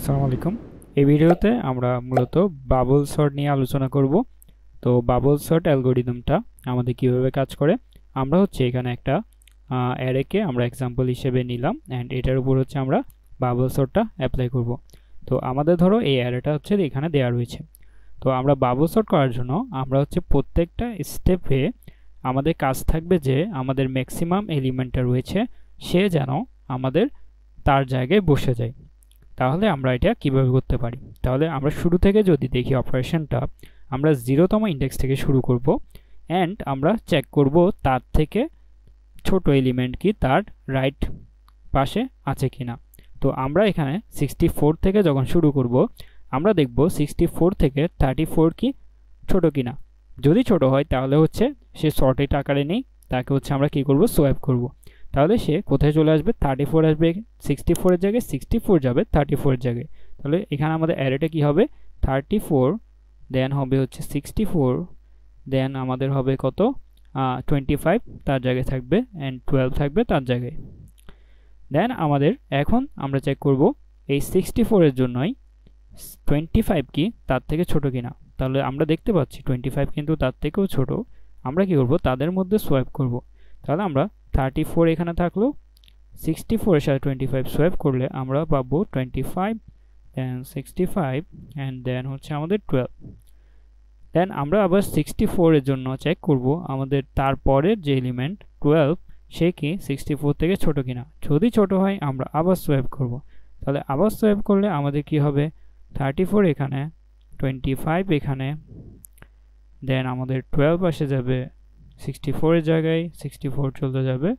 আসসালামু আলাইকুম। এই ভিডিওতে আমরা মূলত বাবল সর্ট নিয়ে আলোচনা করব। তো বাবল সর্ট অ্যালগরিদমটা আমাদের কিভাবে কাজ করে, আমরা এখানে একটা অ্যারেকে আমরা এক্সাম্পল হিসেবে নিলাম অ্যান্ড এটার উপর আমরা বাবল সর্টটা অ্যাপ্লাই করব। তো আমাদের ধরো এই অ্যারেটা এখানে দেওয়া রয়েছে। তো আমরা বাবল সর্ট করার জন্য আমরা প্রত্যেকটা স্টেপে আমাদের কাজ থাকবে যে আমাদের ম্যাক্সিমাম এলিমেন্টটা রয়েছে সে যেন আমাদের তার জায়গায় বসে যায়। তাহলে আমরা এটা কিভাবে করতে পারি? তাহলে আমরা শুরু থেকে যদি দেখি অপারেশনটা, আমরা 0তম ইন্ডেক্স থেকে শুরু করব অ্যান্ড আমরা চেক করব তার থেকে ছোট এলিমেন্ট কি তার রাইট পাশে আছে কিনা। তো আমরা এখানে 64 থেকে যখন শুরু করব আমরা দেখব 64 থেকে 34 কি ছোট কিনা। যদি ছোট হয় তাহলে সে সর্টেড আকারে নেই, তাকে আমরা কি করব, সোয়াপ করব। তাহলে সে কোথায় চলে আসবে, 34 আসবে, 64 এর জায়গায় 64 যাবে 34 এর জায়গায়। তাহলে এখানে আমাদের অ্যারেটা কি হবে, 34 দেন হবে 64 দেন আমাদের হবে কত 25 তার জায়গায় থাকবে অ্যান্ড 12 থাকবে তার জায়গায়। দেন আমাদের এখন আমরা চেক করব এই 64 এর জন্যই 25 কি তার থেকে ছোট কিনা। তাহলে আমরা দেখতে পাচ্ছি 25 কিন্তু তার থেকেও ছোট। আমরা কি করব, তাদের মধ্যে সোয়াপ করব। তাহলে আমরা 34 এখানে থাকলো, 64 এর সাথে 25 সোয়াপ করলে আমরা পাবো 25 দেন 65 এন্ড দেন আমাদের 12। দেন আমরা আবার 64 এর জন্য চেক করব আমাদের তারপরের যে এলিমেন্ট 12 সে কি 64 থেকে ছোট কিনা। যদি ছোট হয় আমরা আবার সোয়াপ করব। তাহলে আবার সোয়াপ করলে আমাদের কি হবে, 34 এখানে, 25 এখানে, দেন আমাদের 12 আসে যাবে 64 এর জায়গায়, 64 চলে যাবে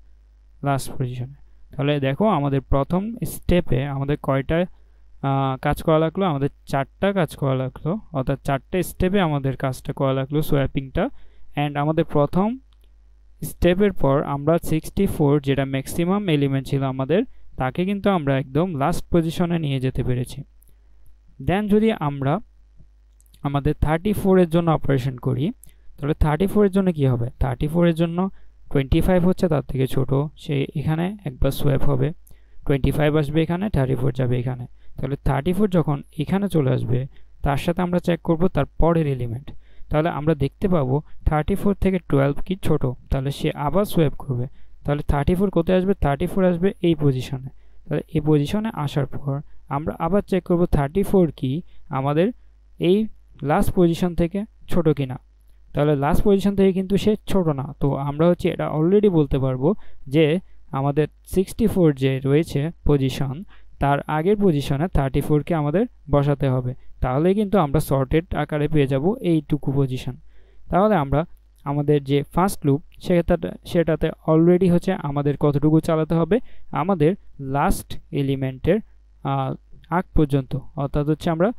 লাস্ট পজিশনে। তাহলে দেখো আমাদের প্রথম স্টেপে আমাদের কয়টা কাজ করা লাগলো, আমাদের 4টা কাজ করা লাগলো, অর্থাৎ 4টে স্টেপে আমাদের কাজটা করা লাগলো সোয়াপিংটা। অ্যান্ড আমাদের প্রথম স্টেপের পর আমরা 64 যেটা ম্যাক্সিমাম এলিমেন্ট ছিল আমাদের, তাকে কিন্তু আমরা একদম লাস্ট পজিশনে নিয়ে যেতে পেরেছি। দেন যদি আমরা আমাদের 34 এর জন্য অপারেশন করি, তাহলে 34 এর জন্য কি হবে, 34 এর জন্য 25 তার থেকে ছোট, সে এখানে একবার সোয়াপ হবে, 25 আসবে এখানে, 34 যাবে এখানে। তাহলে 34 যখন এখানে চলে আসবে তার সাথে আমরা চেক করব তার পরের এলিমেন্ট। তাহলে আমরা দেখতে পাবো 34 থেকে 12 কি ছোট, তাহলে সে আবার সোয়াপ করবে। তাহলে 34 কোথায় আসবে, 34 আসবে এই পজিশনে। তাহলে এই পজিশনে আসার পর আমরা আবার চেক করব 34 কি আমাদের এই লাস্ট পজিশন থেকে ছোট কিনা। তাহলে লাস্ট পজিশন থেকে কিন্তু সে ছোট না। তো আমরা এটা অলরেডি বলতে পারবো যে আমাদের 64 যে রয়েছে পজিশন, তার আগের পজিশনে 34 কে আমাদের বসাতে হবে। তাহলে কিন্তু আমরা সর্টেড আকারে পেয়ে যাব এইটুকু পজিশন। তাহলে আমরা আমাদের যে ফার্স্ট লুপ সেটাতে অলরেডি আমাদের কতটুকু চালাতে হবে, আমাদের লাস্ট এলিমেন্টের আগ পর্যন্ত, অর্থাৎ আমরা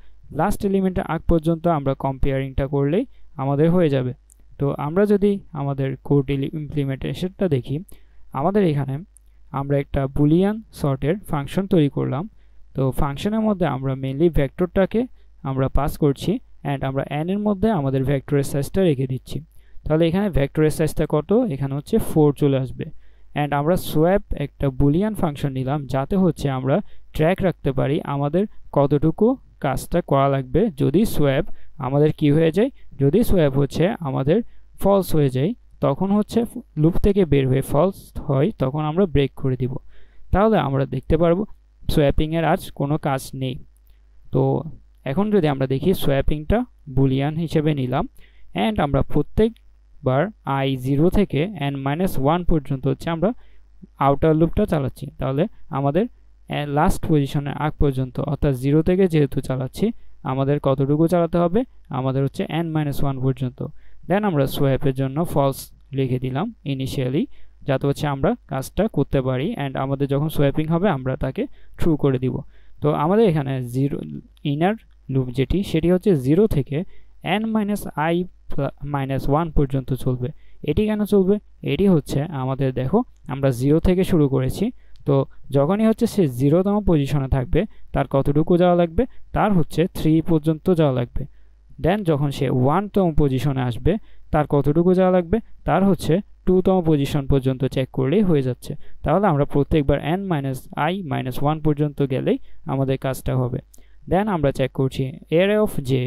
লাস্ট এলিমেন্টের আগ পর্যন্ত আমরা কম্পেয়ারিংটা করলেই আমাদের হয়ে যাবে। তো আমরা যদি আমাদের কোড ইমপ্লিমেন্টেশনটা দেখি, আমাদের এখানে আমরা একটা বুলিয়ান সর্টের ফাংশন তৈরি করলাম। তো ফাংশনের মধ্যে আমরা মেইনলি ভেক্টরটাকে আমরা পাস করছি অ্যান্ড আমরা n এর মধ্যে আমাদের ভেক্টরের সাইজটা রেখে দিচ্ছি। তাহলে এখানে ভেক্টরের সাইজটা কত, এখানে 4 চলে আসবে। অ্যান্ড আমরা সোয়াপ একটা বুলিয়ান ফাংশন নিলাম যাতে আমরা ট্র্যাক রাখতে পারি আমাদের কতটুকু কাজটা করা লাগবে। যদি সোয়াপ আমাদের কি হয়ে যায়, যদি সোয়াপ আমাদের ফলস হয়ে যায়, তখন লুপ থেকে বের হয়ে ফলস হয়, তখন আমরা ব্রেক করে দিব। তাহলে আমরা দেখতে পারবো সোয়াপিংয়ের আজ কোনো কাজ নেই। তো এখন যদি আমরা দেখি সোয়াপিংটা বুলিয়ান হিসেবে নিলাম অ্যান্ড আমরা প্রত্যেকবার i0 থেকে n-1 পর্যন্ত আমরা আউটার লুপটা চালাচ্ছি। তাহলে আমাদের লাস্ট পজিশনের আগ পর্যন্ত, অর্থাৎ 0 থেকে যেহেতু চালাচ্ছি আমাদের কতটুকু চালাতে হবে, আমাদের n-1 পর্যন্ত। দেন আমরা সোয়াপের জন্য ফলস লিখে দিলাম ইনিশিয়ালি, যাতে আমরা কাজটা করতে পারি অ্যান্ড আমাদের যখন সোয়াপিং হবে আমরা তাকে ট্রু করে দিব। তো আমাদের এখানে ইনার লুপ সেটি 0 থেকে n-i-1 পর্যন্ত চলবে। এটি কেন চলবে, এটি আমাদের দেখো আমরা 0 থেকে শুরু করেছি। তো যখনই সে 0তম পজিশনে থাকবে তার কতটুকু যাওয়া লাগবে, তার 3 পর্যন্ত যাওয়া লাগবে। দেন যখন সে 1তম পজিশনে আসবে তার কতটুকু যাওয়া লাগবে, তার 2তম পজিশন পর্যন্ত চেক করলেই হয়ে যাচ্ছে। তাহলে আমরা প্রত্যেকবার n-i-1 পর্যন্ত গেলেই আমাদের কাজটা হবে। দেন আমরা চেক করছি array of J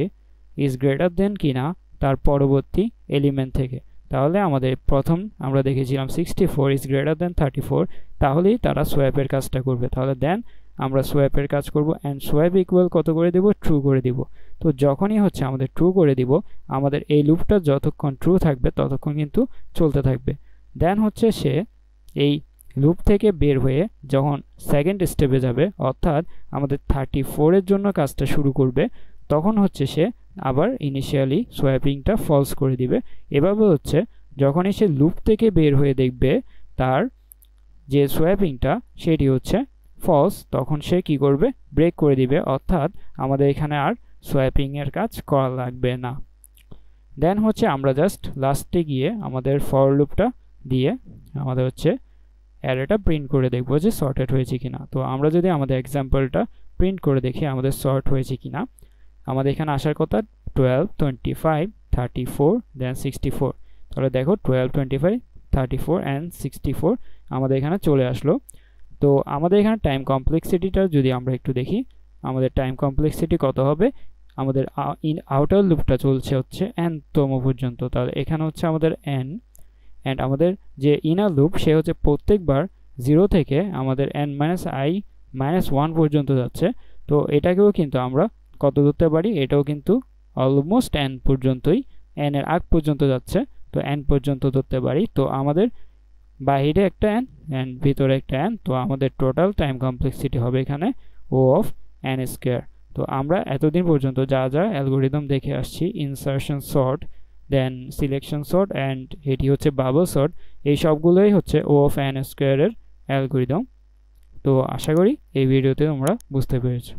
is greater than কিনা তার পরবর্তী এলিমেন্ট থেকে। তাহলে আমাদের প্রথম আমরা দেখেছিলাম 64 ইজ গ্রেটার দেন 34, তাহলেই তারা সোয়াপের কাজটা করবে। তাহলে দেন আমরা সোয়াপের কাজ করব অ্যান্ড সোয়াপ ইকুয়াল কত করে দেব, ট্রু করে দিব। তো যখনই হচ্ছে আমাদের ট্রু করে দিব, আমাদের এই লুপটা যতক্ষণ ট্রু থাকবে ততক্ষণ কিন্তু চলতে থাকবে। দেন হচ্ছে সে এই লুপ থেকে বের হয়ে যখন সেকেন্ড স্টেপে যাবে, অর্থাৎ আমাদের 34-এর জন্য কাজটা শুরু করবে, তখন হচ্ছে সে আবার ইনিশিয়ালি সোয়াপিংটা ফলস করে দিবে। এভাবে হচ্ছে যখনই সে লুপ থেকে বের হয়ে দেখবে তার যে সোয়াপিংটা সেটি হচ্ছে ফলস, তখন সে কি করবে, ব্রেক করে দিবে, অর্থাৎ আমাদের এখানে আর সোয়াপিংয়ের কাজ করা লাগবে না। দেন হচ্ছে আমরা জাস্ট লাস্টে গিয়ে আমাদের ফর লুপটা দিয়ে আমাদের হচ্ছে অ্যারেটা প্রিন্ট করে দেখবো যে সর্টেড হয়েছে কিনা। তো আমরা যদি আমাদের এক্সাম্পলটা প্রিন্ট করে দেখি আমাদের সর্ট হয়েছে কিনা, আমাদের এখানে আসার কথা 12, 25, 34 দেন 64। তাহলে দেখো 12, 25, 34 অ্যান্ড 64 আমাদের এখানে চলে আসলো। তো আমাদের এখানে টাইম কমপ্লেক্সিটিটা যদি আমরা একটু দেখি, আমাদের টাইম কমপ্লেক্সিটি কত হবে, আমাদের আউটার লুপটা চলছে হচ্ছে n-তম পর্যন্ত, তাহলে এখানে হচ্ছে আমাদের n, অ্যান্ড আমাদের যে ইনার লুপ সে হচ্ছে প্রত্যেকবার 0 থেকে আমাদের n-i-1 পর্যন্ত যাচ্ছে। তো এটাকেও কিন্তু আমরা কত ধরতে পারি, এটাও কিন্তু অলমোস্ট n পর্যন্তই, n এর আগ পর্যন্ত যাচ্ছে, তো n পর্যন্ত ধরতে পারি। তো আমাদের বাইরে একটা n অ্যান্ড ভিতরে একটা n, তো আমাদের টোটাল টাইম কমপ্লেক্সিটি হবে এখানে O অফ n স্কোয়ার। তো আমরা এতদিন পর্যন্ত যা যা অ্যালগোরিদম দেখে আসছি, insertion sort, then selection sort and এটি হচ্ছে বাবল সর্ট, এই সবগুলোই হচ্ছে O অফ n স্কোয়ারের অ্যালগোরিদম। তো আশা করি এই ভিডিওতে তোমরা বুঝতে পেরেছো।